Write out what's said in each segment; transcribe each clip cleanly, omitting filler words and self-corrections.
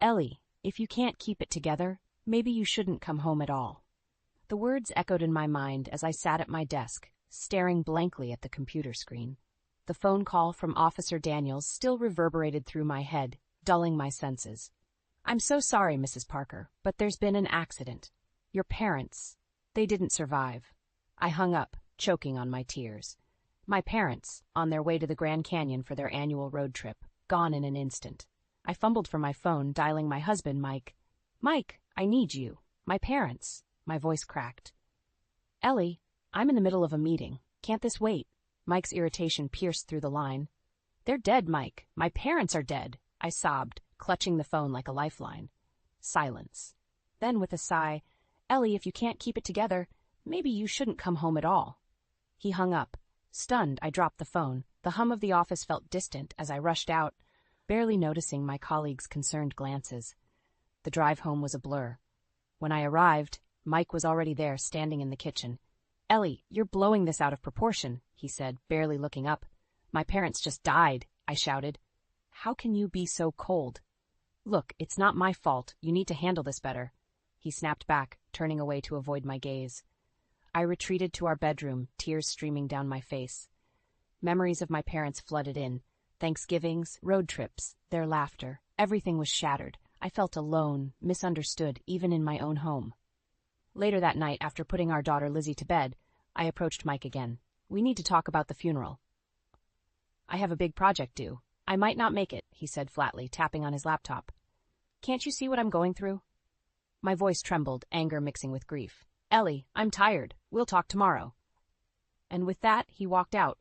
Ellie, if you can't keep it together, maybe you shouldn't come home at all. The words echoed in my mind as I sat at my desk, staring blankly at the computer screen. The phone call from Officer Daniels still reverberated through my head, dulling my senses. I'm so sorry, Mrs. Parker, but there's been an accident. Your parents, they didn't survive. I hung up, choking on my tears. My parents, on their way to the Grand Canyon for their annual road trip, gone in an instant. I fumbled for my phone, dialing my husband, Mike. Mike, I need you. My parents. My voice cracked. Ellie, I'm in the middle of a meeting. Can't this wait? Mike's irritation pierced through the line. They're dead, Mike. My parents are dead, I sobbed, clutching the phone like a lifeline. Silence. Then, with a sigh, Ellie, if you can't keep it together, maybe you shouldn't come home at all. He hung up. Stunned, I dropped the phone. The hum of the office felt distant as I rushed out, barely noticing my colleagues' concerned glances. The drive home was a blur. When I arrived, Mike was already there, standing in the kitchen. Ellie, you're blowing this out of proportion, he said, barely looking up. My parents just died, I shouted. How can you be so cold? Look, it's not my fault. You need to handle this better. He snapped back, turning away to avoid my gaze. I retreated to our bedroom, tears streaming down my face. Memories of my parents flooded in. Thanksgivings, road trips, their laughter. Everything was shattered. I felt alone, misunderstood, even in my own home. Later that night, after putting our daughter Lizzie to bed, I approached Mike again. We need to talk about the funeral. I have a big project due. I might not make it, he said flatly, tapping on his laptop. Can't you see what I'm going through? My voice trembled, anger mixing with grief. Ellie, I'm tired. We'll talk tomorrow. And with that, he walked out,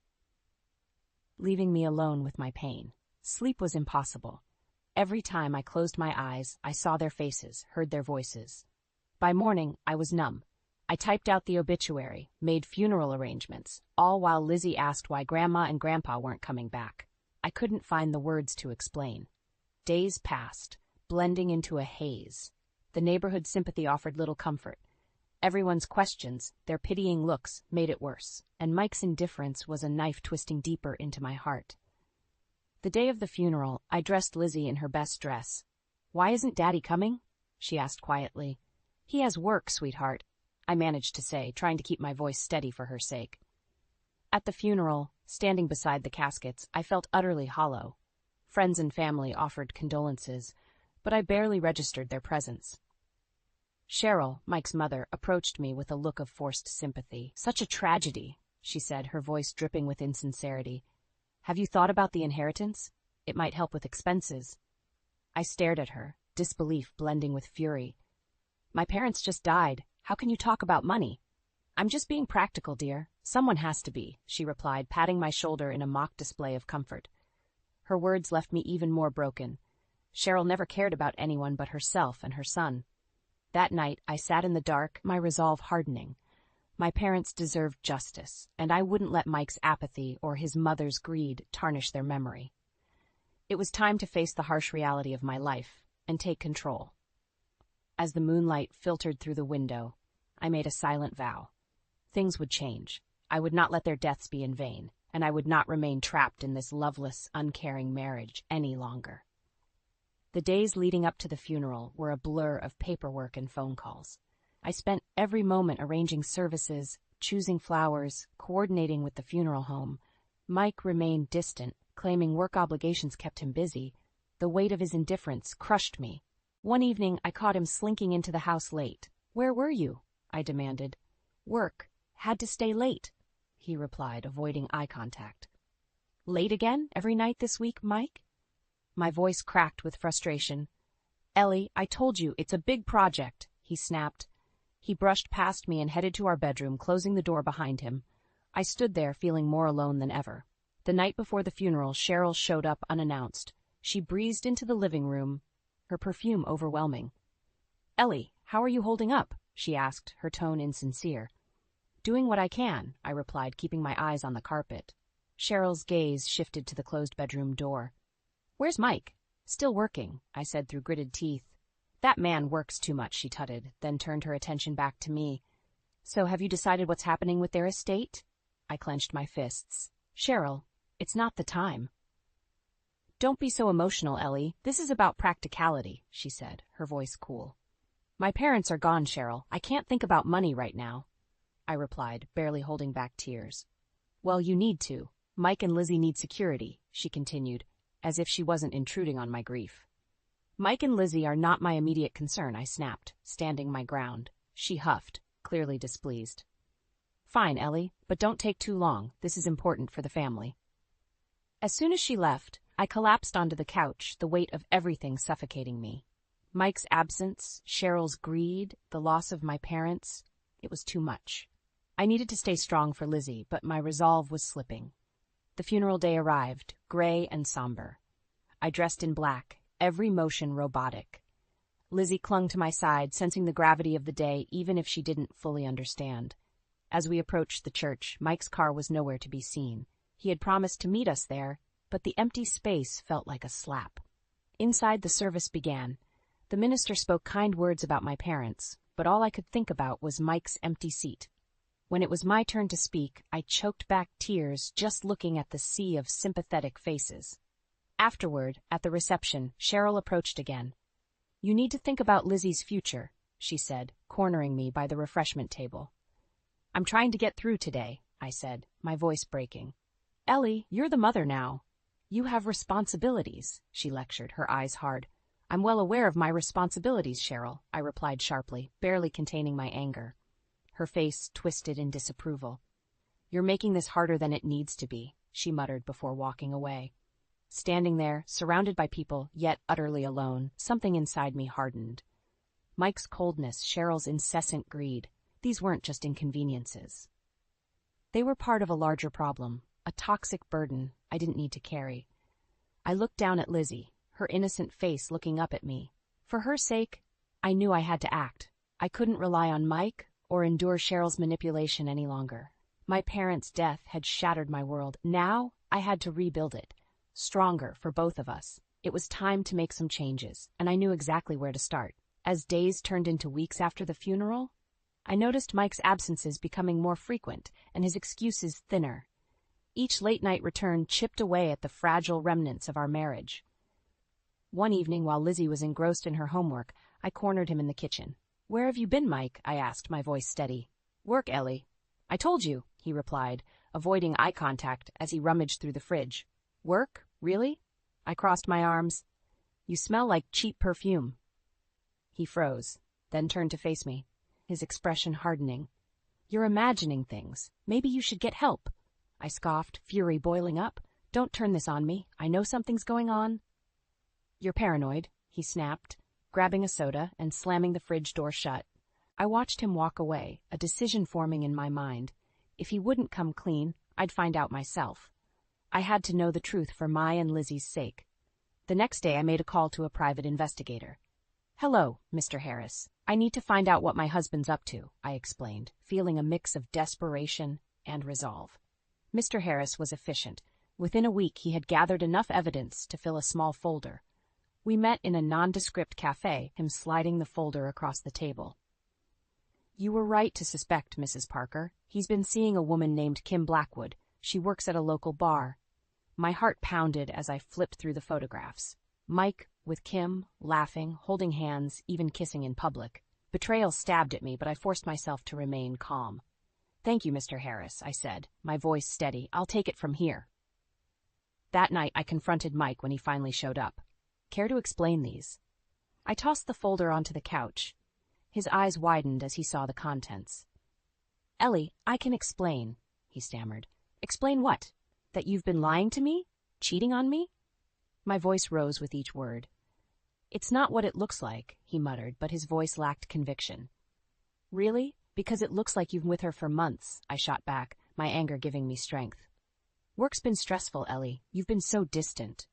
leaving me alone with my pain. Sleep was impossible. Every time I closed my eyes, I saw their faces, heard their voices. By morning, I was numb. I typed out the obituary, made funeral arrangements, all while Lizzie asked why Grandma and Grandpa weren't coming back. I couldn't find the words to explain. Days passed, blending into a haze. The neighborhood sympathy offered little comfort. Everyone's questions, their pitying looks, made it worse, and Mike's indifference was a knife twisting deeper into my heart. The day of the funeral, I dressed Lizzie in her best dress. Why isn't Daddy coming? She asked quietly. He has work, sweetheart, I managed to say, trying to keep my voice steady for her sake. At the funeral, standing beside the caskets, I felt utterly hollow. Friends and family offered condolences, but I barely registered their presence. Cheryl, Mike's mother, approached me with a look of forced sympathy. Such a tragedy, she said, her voice dripping with insincerity. Have you thought about the inheritance? It might help with expenses. I stared at her, disbelief blending with fury. My parents just died. How can you talk about money? I'm just being practical, dear. Someone has to be, she replied, patting my shoulder in a mock display of comfort. Her words left me even more broken. Cheryl never cared about anyone but herself and her son. That night, I sat in the dark, my resolve hardening. My parents deserved justice, and I wouldn't let Mike's apathy or his mother's greed tarnish their memory. It was time to face the harsh reality of my life and take control. As the moonlight filtered through the window, I made a silent vow. Things would change. I would not let their deaths be in vain, and I would not remain trapped in this loveless, uncaring marriage any longer. The days leading up to the funeral were a blur of paperwork and phone calls. I spent every moment arranging services, choosing flowers, coordinating with the funeral home. Mike remained distant, claiming work obligations kept him busy. The weight of his indifference crushed me. One evening, I caught him slinking into the house late. Where were you? I demanded. Work. Had to stay late, he replied, avoiding eye contact. Late again? Every night this week, Mike? My voice cracked with frustration. Ellie, I told you, it's a big project, he snapped. He brushed past me and headed to our bedroom, closing the door behind him. I stood there, feeling more alone than ever. The night before the funeral, Cheryl showed up unannounced. She breezed into the living room, her perfume overwhelming. Ellie, how are you holding up? She asked, her tone insincere. Doing what I can, I replied, keeping my eyes on the carpet. Cheryl's gaze shifted to the closed bedroom door. Where's Mike? Still working, I said through gritted teeth. That man works too much, she tutted, then turned her attention back to me. So have you decided what's happening with their estate? I clenched my fists. Cheryl, it's not the time. Don't be so emotional, Ellie. This is about practicality, she said, her voice cool. My parents are gone, Cheryl. I can't think about money right now, I replied, barely holding back tears. Well, you need to. Mike and Lizzie need security, she continued, as if she wasn't intruding on my grief. Mike and Lizzie are not my immediate concern, I snapped, standing my ground. She huffed, clearly displeased. Fine, Ellie, but don't take too long. This is important for the family. As soon as she left, I collapsed onto the couch, the weight of everything suffocating me. Mike's absence, Cheryl's greed, the loss of my parents. It was too much. I needed to stay strong for Lizzie, but my resolve was slipping. The funeral day arrived, gray and somber. I dressed in black, every motion robotic. Lizzie clung to my side, sensing the gravity of the day, even if she didn't fully understand. As we approached the church, Mike's car was nowhere to be seen. He had promised to meet us there, but the empty space felt like a slap. Inside, the service began. The minister spoke kind words about my parents, but all I could think about was Mike's empty seat. When it was my turn to speak, I choked back tears just looking at the sea of sympathetic faces. Afterward, at the reception, Cheryl approached again. You need to think about Lizzie's future, she said, cornering me by the refreshment table. I'm trying to get through today, I said, my voice breaking. Ellie, you're the mother now. You have responsibilities, she lectured, her eyes hard. I'm well aware of my responsibilities, Cheryl, I replied sharply, barely containing my anger. Her face twisted in disapproval. You're making this harder than it needs to be, she muttered before walking away. Standing there, surrounded by people, yet utterly alone, something inside me hardened. Mike's coldness, Cheryl's incessant greed, these weren't just inconveniences. They were part of a larger problem, a toxic burden I didn't need to carry. I looked down at Lizzie, her innocent face looking up at me. For her sake, I knew I had to act. I couldn't rely on Mike or endure Cheryl's manipulation any longer. My parents' death had shattered my world. Now I had to rebuild it, stronger for both of us. It was time to make some changes, and I knew exactly where to start. As days turned into weeks after the funeral, I noticed Mike's absences becoming more frequent and his excuses thinner. Each late-night return chipped away at the fragile remnants of our marriage. One evening, while Lizzie was engrossed in her homework, I cornered him in the kitchen. Where have you been, Mike? I asked, my voice steady. Work, Ellie. I told you, he replied, avoiding eye contact as he rummaged through the fridge. Work? Really? I crossed my arms. You smell like cheap perfume. He froze, then turned to face me, his expression hardening. You're imagining things. Maybe you should get help. I scoffed, fury boiling up. Don't turn this on me. I know something's going on. You're paranoid, he snapped, grabbing a soda and slamming the fridge door shut. I watched him walk away, a decision forming in my mind. If he wouldn't come clean, I'd find out myself. I had to know the truth for my and Lizzie's sake. The next day I made a call to a private investigator. Hello, Mr. Harris. I need to find out what my husband's up to, I explained, feeling a mix of desperation and resolve. Mr. Harris was efficient. Within a week he had gathered enough evidence to fill a small folder. We met in a nondescript cafe, him sliding the folder across the table. You were right to suspect, Mrs. Parker. He's been seeing a woman named Kim Blackwood. She works at a local bar. My heart pounded as I flipped through the photographs. Mike with Kim, laughing, holding hands, even kissing in public. Betrayal stabbed at me, but I forced myself to remain calm. Thank you, Mr. Harris, I said, my voice steady. I'll take it from here. That night I confronted Mike when he finally showed up. Care to explain these? I tossed the folder onto the couch. His eyes widened as he saw the contents. Ellie, I can explain, he stammered. Explain what? That you've been lying to me? Cheating on me? My voice rose with each word. It's not what it looks like, he muttered, but his voice lacked conviction. Really? Because it looks like you've been with her for months, I shot back, my anger giving me strength. Work's been stressful, Ellie. You've been so distant.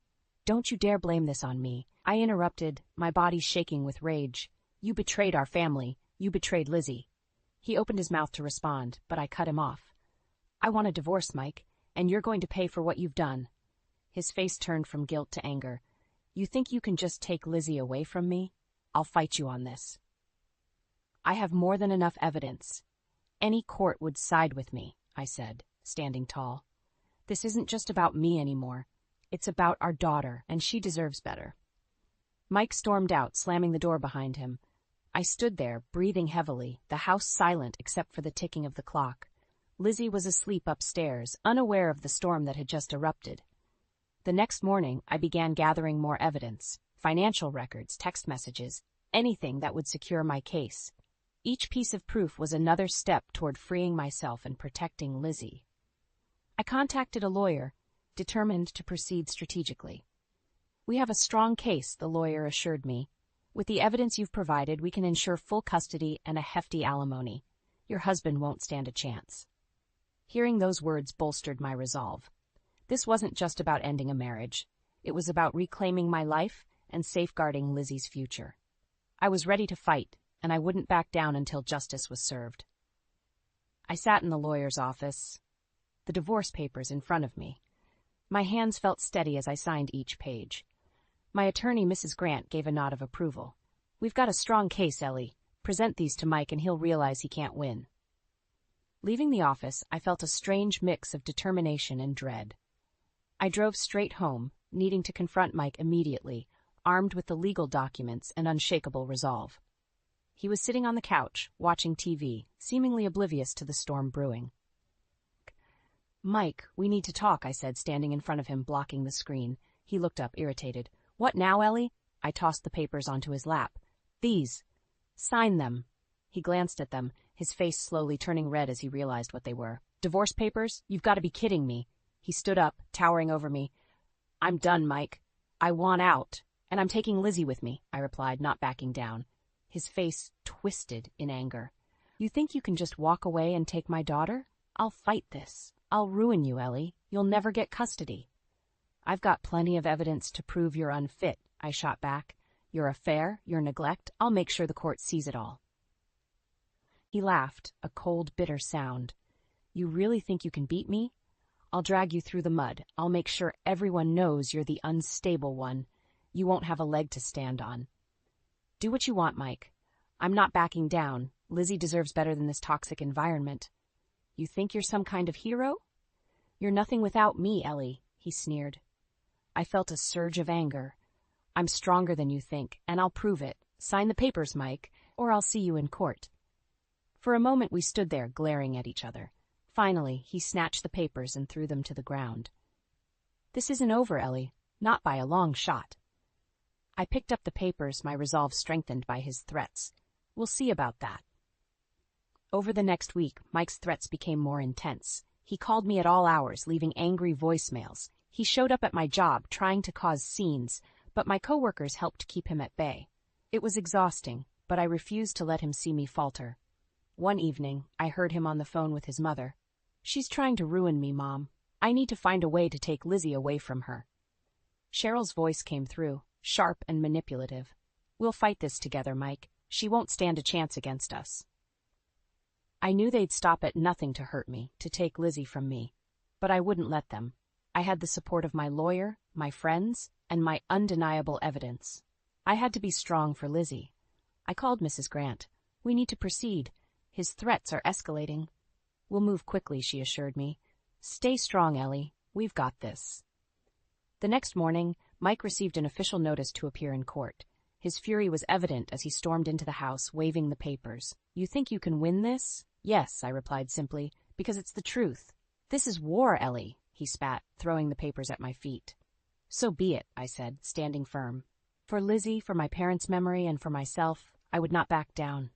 Don't you dare blame this on me. I interrupted, my body shaking with rage. You betrayed our family. You betrayed Lizzie. He opened his mouth to respond, but I cut him off. I want a divorce, Mike, and you're going to pay for what you've done. His face turned from guilt to anger. You think you can just take Lizzie away from me? I'll fight you on this. I have more than enough evidence. Any court would side with me, I said, standing tall. This isn't just about me anymore. It's about our daughter, and she deserves better." Mike stormed out, slamming the door behind him. I stood there, breathing heavily, the house silent except for the ticking of the clock. Lizzie was asleep upstairs, unaware of the storm that had just erupted. The next morning, I began gathering more evidence, financial records, text messages, anything that would secure my case. Each piece of proof was another step toward freeing myself and protecting Lizzie. I contacted a lawyer, determined to proceed strategically. "We have a strong case," the lawyer assured me. "With the evidence you've provided, we can ensure full custody and a hefty alimony. Your husband won't stand a chance." Hearing those words bolstered my resolve. This wasn't just about ending a marriage. It was about reclaiming my life and safeguarding Lizzie's future. I was ready to fight, and I wouldn't back down until justice was served. I sat in the lawyer's office, the divorce papers in front of me. My hands felt steady as I signed each page. My attorney, Mrs. Grant, gave a nod of approval. "We've got a strong case, Ellie. Present these to Mike and he'll realize he can't win." Leaving the office, I felt a strange mix of determination and dread. I drove straight home, needing to confront Mike immediately, armed with the legal documents and unshakable resolve. He was sitting on the couch, watching TV, seemingly oblivious to the storm brewing. "Mike, we need to talk," I said, standing in front of him, blocking the screen. He looked up, irritated. "What now, Ellie?" I tossed the papers onto his lap. "These. Sign them." He glanced at them, his face slowly turning red as he realized what they were. "Divorce papers? You've got to be kidding me." He stood up, towering over me. "I'm done, Mike. I want out. And I'm taking Lizzie with me," I replied, not backing down. His face twisted in anger. "You think you can just walk away and take my daughter? I'll fight this. I'll ruin you, Ellie. You'll never get custody." "I've got plenty of evidence to prove you're unfit," I shot back. "Your affair, your neglect, I'll make sure the court sees it all." He laughed, a cold, bitter sound. "You really think you can beat me? I'll drag you through the mud. I'll make sure everyone knows you're the unstable one. You won't have a leg to stand on." "Do what you want, Mike. I'm not backing down. Lizzie deserves better than this toxic environment." "You think you're some kind of hero?" "You're nothing without me, Ellie," he sneered. I felt a surge of anger. "I'm stronger than you think, and I'll prove it. Sign the papers, Mike, or I'll see you in court." For a moment we stood there, glaring at each other. Finally, he snatched the papers and threw them to the ground. "This isn't over, Ellie. Not by a long shot." I picked up the papers, my resolve strengthened by his threats. "We'll see about that." Over the next week, Mike's threats became more intense. He called me at all hours, leaving angry voicemails. He showed up at my job, trying to cause scenes, but my coworkers helped keep him at bay. It was exhausting, but I refused to let him see me falter. One evening, I heard him on the phone with his mother. "She's trying to ruin me, Mom. I need to find a way to take Lizzie away from her." Cheryl's voice came through, sharp and manipulative. "We'll fight this together, Mike. She won't stand a chance against us." I knew they'd stop at nothing to hurt me, to take Lizzie from me. But I wouldn't let them. I had the support of my lawyer, my friends, and my undeniable evidence. I had to be strong for Lizzie. I called Mrs. Grant. "We need to proceed. His threats are escalating." "We'll move quickly," she assured me. "Stay strong, Ellie. We've got this." The next morning, Mike received an official notice to appear in court. His fury was evident as he stormed into the house, waving the papers. "You think you can win this?" "Yes," I replied simply, "because it's the truth." "This is war, Ellie," he spat, throwing the papers at my feet. "So be it," I said, standing firm. For Lizzie, for my parents' memory, and for myself, I would not back down.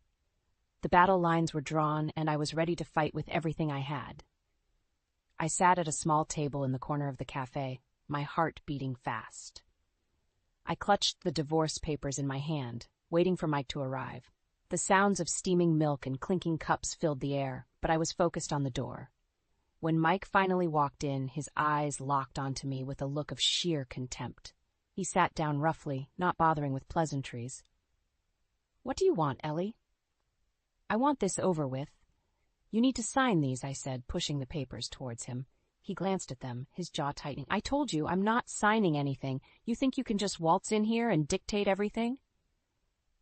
The battle lines were drawn, and I was ready to fight with everything I had. I sat at a small table in the corner of the cafe, my heart beating fast. I clutched the divorce papers in my hand, waiting for Mike to arrive. The sounds of steaming milk and clinking cups filled the air, but I was focused on the door. When Mike finally walked in, his eyes locked onto me with a look of sheer contempt. He sat down roughly, not bothering with pleasantries. "What do you want, Ellie?" "I want this over with." "You need to sign these," I said, pushing the papers towards him. He glanced at them, his jaw tightening. "I told you, I'm not signing anything. You think you can just waltz in here and dictate everything?"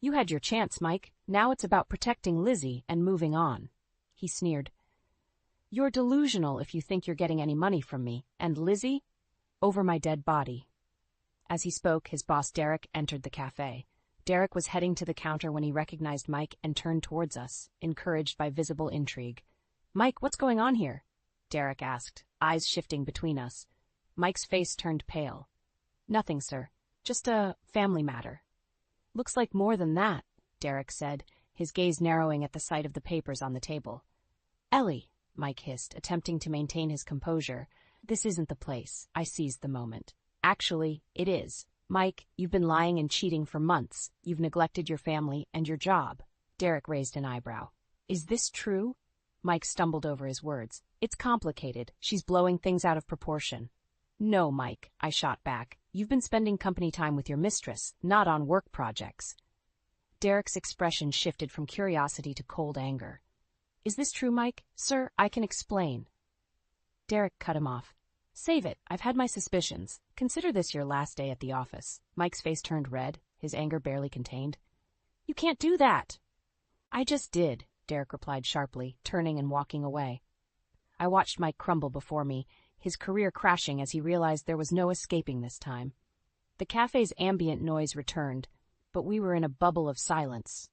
"You had your chance, Mike. Now it's about protecting Lizzie and moving on." He sneered. "You're delusional if you think you're getting any money from me. And Lizzie? Over my dead body. As he spoke, his boss Derek entered the cafe. Derek was heading to the counter when he recognized Mike and turned towards us, encouraged by visible intrigue. "Mike, what's going on here?" Derek asked, eyes shifting between us. Mike's face turned pale. "Nothing, sir. Just a family matter." "Looks like more than that," Derek said, his gaze narrowing at the sight of the papers on the table. "Ellie," Mike hissed, attempting to maintain his composure. "This isn't the place." I seized the moment. "Actually, it is. Mike, you've been lying and cheating for months. You've neglected your family and your job." Derek raised an eyebrow. "Is this true?" Mike stumbled over his words. "It's complicated. She's blowing things out of proportion." "No, Mike," I shot back. "You've been spending company time with your mistress, not on work projects." Derek's expression shifted from curiosity to cold anger. "Is this true, Mike? Sir, I can explain." Derek cut him off. "Save it. I've had my suspicions. Consider this your last day at the office." Mike's face turned red, his anger barely contained. "You can't do that." "I just did," Derek replied sharply, turning and walking away. I watched Mike crumble before me, his career crashing as he realized there was no escaping this time. The cafe's ambient noise returned, but we were in a bubble of silence.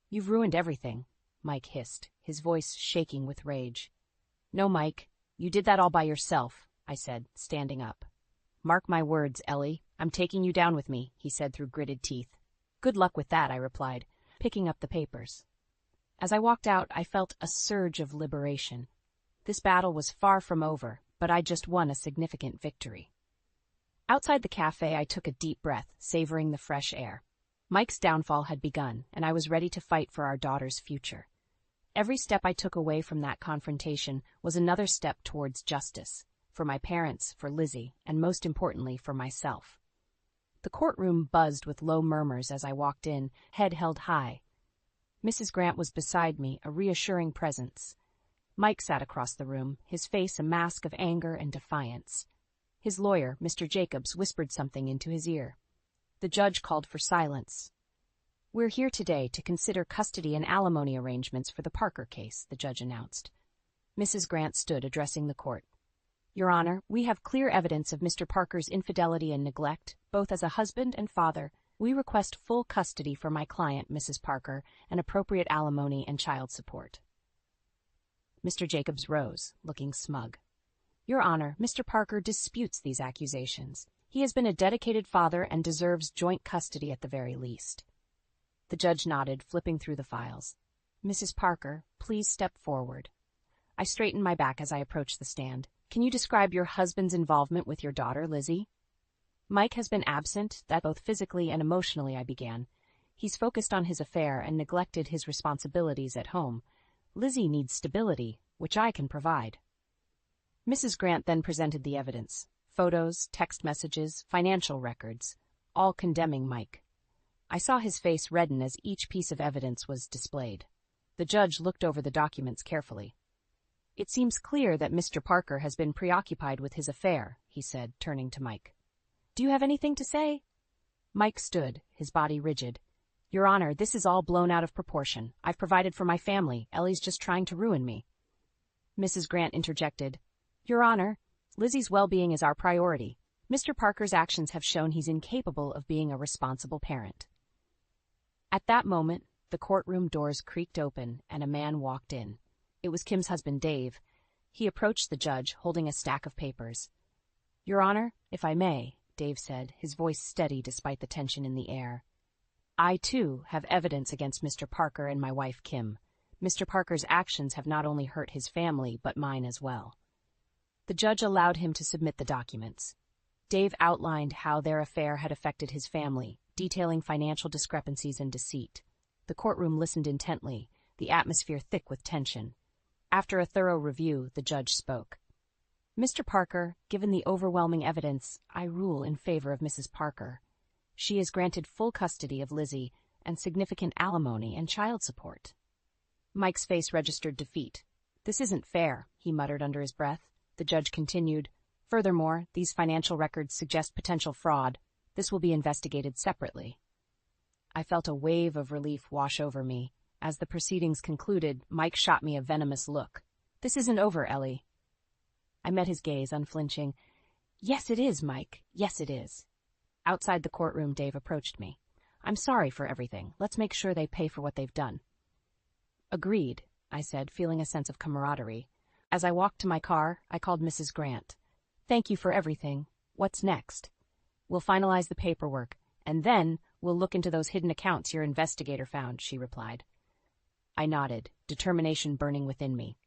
"You've ruined everything," Mike hissed, his voice shaking with rage. "No, Mike, you did that all by yourself," I said, standing up. "Mark my words, Ellie. I'm taking you down with me," he said through gritted teeth. "Good luck with that," I replied, picking up the papers. As I walked out, I felt a surge of liberation. This battle was far from over, but I just won a significant victory. Outside the cafe, I took a deep breath, savoring the fresh air. Mike's downfall had begun, and I was ready to fight for our daughter's future. Every step I took away from that confrontation was another step towards justice. For my parents, for Lizzie, and most importantly, for myself. The courtroom buzzed with low murmurs as I walked in, head held high. Mrs. Grant was beside me, a reassuring presence. Mike sat across the room, his face a mask of anger and defiance. His lawyer, Mr. Jacobs, whispered something into his ear. The judge called for silence. "We're here today to consider custody and alimony arrangements for the Parker case," the judge announced. Mrs. Grant stood, addressing the court. "Your Honor, we have clear evidence of Mr. Parker's infidelity and neglect, both as a husband and father. We request full custody for my client, Mrs. Parker, and appropriate alimony and child support." Mr. Jacobs rose, looking smug. "Your Honor, Mr. Parker disputes these accusations. He has been a dedicated father and deserves joint custody at the very least." The judge nodded, flipping through the files. "Mrs. Parker, please step forward." I straightened my back as I approached the stand. "Can you describe your husband's involvement with your daughter, Lizzie?" "Mike has been absent, that both physically and emotionally," I began. "He's focused on his affair and neglected his responsibilities at home. Lizzie needs stability, which I can provide." Mrs. Grant then presented the evidence. Photos, text messages, financial records, all condemning Mike. I saw his face redden as each piece of evidence was displayed. The judge looked over the documents carefully. "It seems clear that Mr. Parker has been preoccupied with his affair," he said, turning to Mike. "Do you have anything to say?" Mike stood, his body rigid. "Your Honor, this is all blown out of proportion. I've provided for my family. Ellie's just trying to ruin me." Mrs. Grant interjected. "Your Honor, Lizzie's well-being is our priority. Mr. Parker's actions have shown he's incapable of being a responsible parent." At that moment, the courtroom doors creaked open and a man walked in. It was Kim's husband, Dave. He approached the judge, holding a stack of papers. "Your Honor, if I may," Dave said, his voice steady despite the tension in the air. "I, too, have evidence against Mr. Parker and my wife, Kim. Mr. Parker's actions have not only hurt his family, but mine as well." The judge allowed him to submit the documents. Dave outlined how their affair had affected his family, detailing financial discrepancies and deceit. The courtroom listened intently, the atmosphere thick with tension. After a thorough review, the judge spoke. "Mr. Parker, given the overwhelming evidence, I rule in favor of Mrs. Parker. She is granted full custody of Lizzie and significant alimony and child support." Mike's face registered defeat. "This isn't fair," he muttered under his breath. The judge continued, "Furthermore, these financial records suggest potential fraud. This will be investigated separately." I felt a wave of relief wash over me. As the proceedings concluded, Mike shot me a venomous look. "This isn't over, Ellie." I met his gaze, unflinching. Yes, it is, Mike. Yes, it is. Outside the courtroom, Dave approached me. I'm sorry for everything. Let's make sure they pay for what they've done. Agreed, I said, feeling a sense of camaraderie. As I walked to my car, I called Mrs. Grant. Thank you for everything. What's next? We'll finalize the paperwork, and then we'll look into those hidden accounts your investigator found, she replied. I nodded, determination burning within me.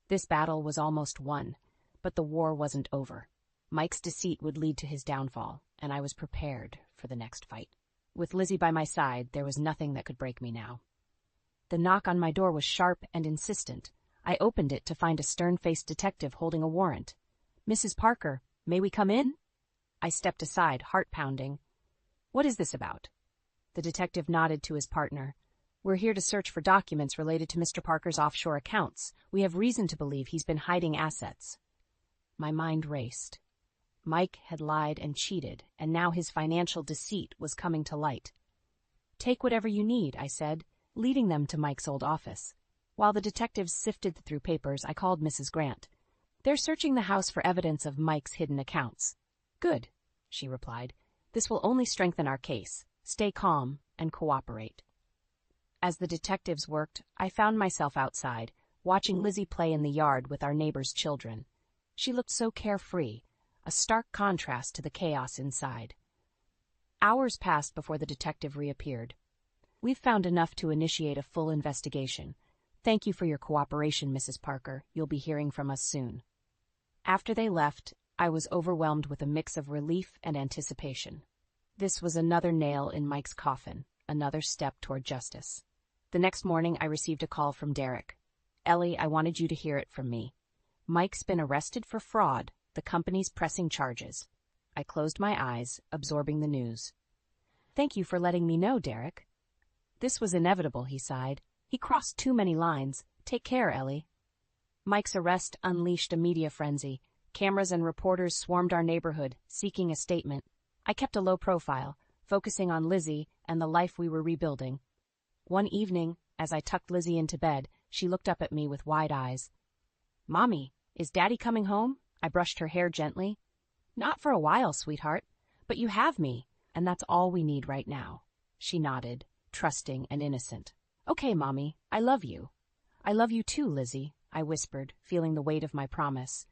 This battle was almost won, but the war wasn't over. Mike's deceit would lead to his downfall, and I was prepared for the next fight. With Lizzie by my side, there was nothing that could break me now. The knock on my door was sharp and insistent. I opened it to find a stern-faced detective holding a warrant. Mrs. Parker, may we come in? I stepped aside, heart pounding. What is this about? The detective nodded to his partner. We're here to search for documents related to Mr. Parker's offshore accounts. We have reason to believe he's been hiding assets. My mind raced. Mike had lied and cheated, and now his financial deceit was coming to light. Take whatever you need, I said, leading them to Mike's old office. While the detectives sifted through papers, I called Mrs. Grant. They're searching the house for evidence of Mike's hidden accounts. Good, she replied. This will only strengthen our case. Stay calm and cooperate. As the detectives worked, I found myself outside, watching Lizzie play in the yard with our neighbor's children. She looked so carefree, a stark contrast to the chaos inside. Hours passed before the detective reappeared. We've found enough to initiate a full investigation. Thank you for your cooperation, Mrs. Parker. You'll be hearing from us soon. After they left, I was overwhelmed with a mix of relief and anticipation. This was another nail in Mike's coffin, another step toward justice. The next morning, I received a call from Derek. Ellie, I wanted you to hear it from me. Mike's been arrested for fraud. The company's pressing charges. I closed my eyes, absorbing the news. Thank you for letting me know, Derek. This was inevitable, he sighed. He crossed too many lines. Take care, Ellie. Mike's arrest unleashed a media frenzy. Cameras and reporters swarmed our neighborhood, seeking a statement. I kept a low profile, focusing on Lizzie and the life we were rebuilding. One evening, as I tucked Lizzie into bed, she looked up at me with wide eyes. Mommy, is Daddy coming home? I brushed her hair gently. Not for a while, sweetheart, but you have me, and that's all we need right now. She nodded, trusting and innocent. Okay, Mommy, I love you. I love you too, Lizzie, I whispered, feeling the weight of my promise.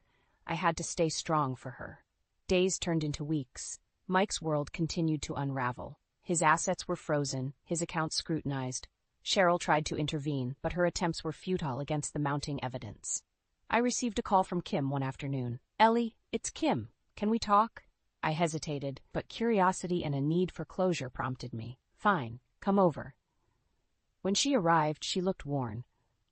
I had to stay strong for her. Days turned into weeks. Mike's world continued to unravel. His assets were frozen, his accounts scrutinized. Cheryl tried to intervene, but her attempts were futile against the mounting evidence. I received a call from Kim one afternoon. Ellie, it's Kim. Can we talk? I hesitated, but curiosity and a need for closure prompted me. Fine, come over. When she arrived, she looked worn.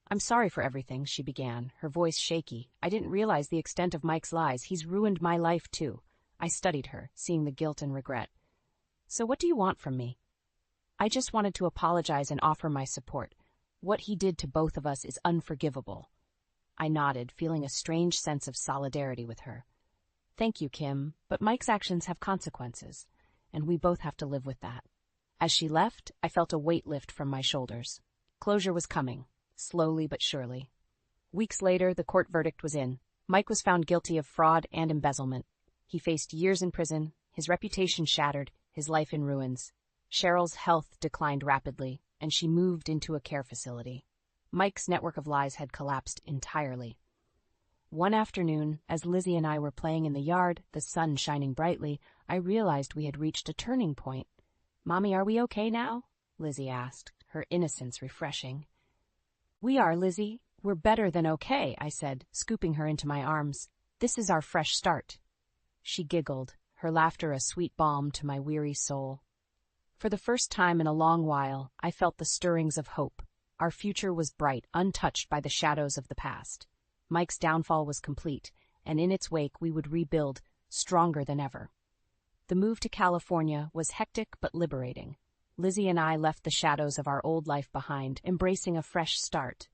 I'm sorry for everything, she began, her voice shaky. I didn't realize the extent of Mike's lies. He's ruined my life, too. I studied her, seeing the guilt and regret. So what do you want from me? I just wanted to apologize and offer my support. What he did to both of us is unforgivable. I nodded, feeling a strange sense of solidarity with her. Thank you, Kim, but Mike's actions have consequences, and we both have to live with that. As she left, I felt a weight lift from my shoulders. Closure was coming, slowly but surely. Weeks later, the court verdict was in. Mike was found guilty of fraud and embezzlement. He faced years in prison, his reputation shattered, his life in ruins. Cheryl's health declined rapidly, and she moved into a care facility. Mike's network of lies had collapsed entirely. One afternoon, as Lizzie and I were playing in the yard, the sun shining brightly, I realized we had reached a turning point. Mommy, are we okay now? Lizzie asked, her innocence refreshing. We are, Lizzie. We're better than okay, I said, scooping her into my arms. This is our fresh start. She giggled, her laughter a sweet balm to my weary soul. For the first time in a long while, I felt the stirrings of hope. Our future was bright, untouched by the shadows of the past. Mike's downfall was complete, and in its wake we would rebuild, stronger than ever. The move to California was hectic but liberating. Lizzie and I left the shadows of our old life behind, embracing a fresh start.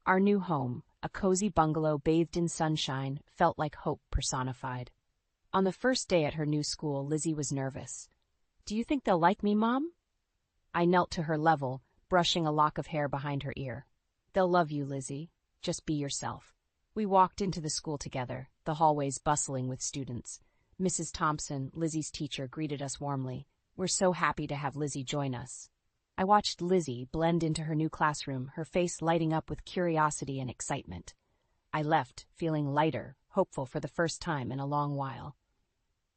Our new home, a cozy bungalow bathed in sunshine, felt like hope personified. On the first day at her new school, Lizzie was nervous. Do you think they'll like me, Mom? I knelt to her level, brushing a lock of hair behind her ear. They'll love you, Lizzie. Just be yourself. We walked into the school together, the hallways bustling with students. Mrs. Thompson, Lizzie's teacher, greeted us warmly. We're so happy to have Lizzie join us. I watched Lizzie blend into her new classroom, her face lighting up with curiosity and excitement. I left, feeling lighter, hopeful for the first time in a long while.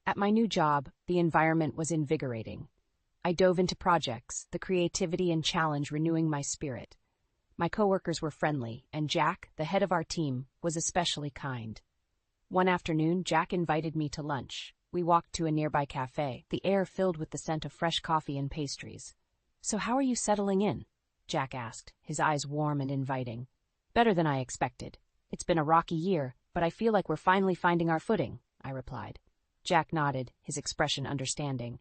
At my new job, the environment was invigorating. I dove into projects, the creativity and challenge renewing my spirit. My coworkers were friendly, and Jack, the head of our team, was especially kind. One afternoon, Jack invited me to lunch. We walked to a nearby cafe, the air filled with the scent of fresh coffee and pastries. "So how are you settling in?" Jack asked, his eyes warm and inviting. "Better than I expected. It's been a rocky year, but I feel like we're finally finding our footing," I replied. Jack nodded, his expression understanding.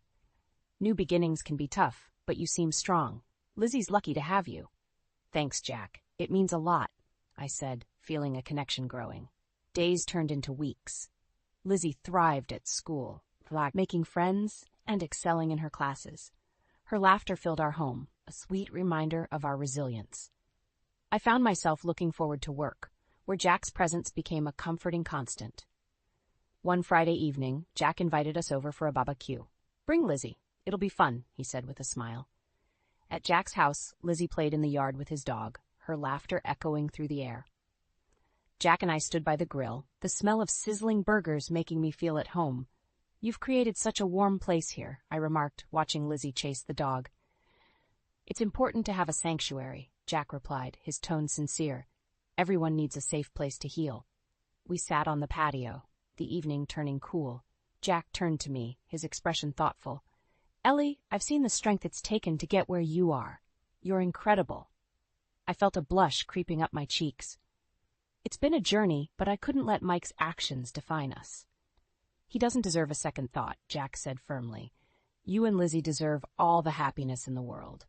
"New beginnings can be tough, but you seem strong. Lizzie's lucky to have you." "Thanks, Jack. It means a lot," I said, feeling a connection growing. Days turned into weeks. Lizzie thrived at school, making friends and excelling in her classes. Her laughter filled our home, a sweet reminder of our resilience. I found myself looking forward to work, where Jack's presence became a comforting constant. One Friday evening, Jack invited us over for a barbecue. "Bring Lizzie. It'll be fun," he said with a smile. At Jack's house, Lizzie played in the yard with his dog, her laughter echoing through the air. Jack and I stood by the grill, the smell of sizzling burgers making me feel at home. "You've created such a warm place here," I remarked, watching Lizzie chase the dog. "It's important to have a sanctuary," Jack replied, his tone sincere. "Everyone needs a safe place to heal." We sat on the patio, the evening turning cool. Jack turned to me, his expression thoughtful. "Ellie, I've seen the strength it's taken to get where you are. You're incredible." I felt a blush creeping up my cheeks. "It's been a journey, but I couldn't let Mike's actions define us." "He doesn't deserve a second thought," Jack said firmly. "You and Lizzie deserve all the happiness in the world."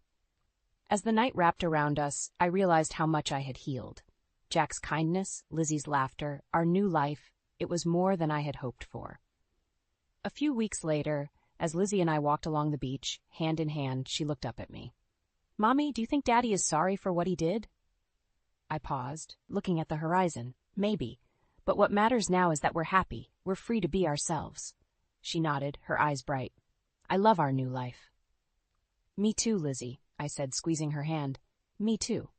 As the night wrapped around us, I realized how much I had healed. Jack's kindness, Lizzie's laughter, our new life, it was more than I had hoped for. A few weeks later, as Lizzie and I walked along the beach, hand in hand, she looked up at me. "Mommy, do you think Daddy is sorry for what he did?" I paused, looking at the horizon. "Maybe. But what matters now is that we're happy. We're free to be ourselves." She nodded, her eyes bright. "I love our new life." "Me too, Lizzie," I said, squeezing her hand. "Me too."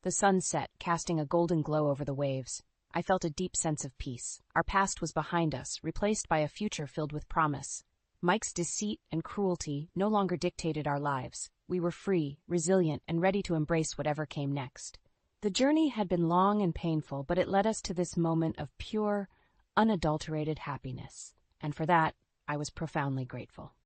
The sun set, casting a golden glow over the waves. I felt a deep sense of peace. Our past was behind us, replaced by a future filled with promise. Mike's deceit and cruelty no longer dictated our lives. We were free, resilient, and ready to embrace whatever came next. The journey had been long and painful, but it led us to this moment of pure, unadulterated happiness. And for that, I was profoundly grateful.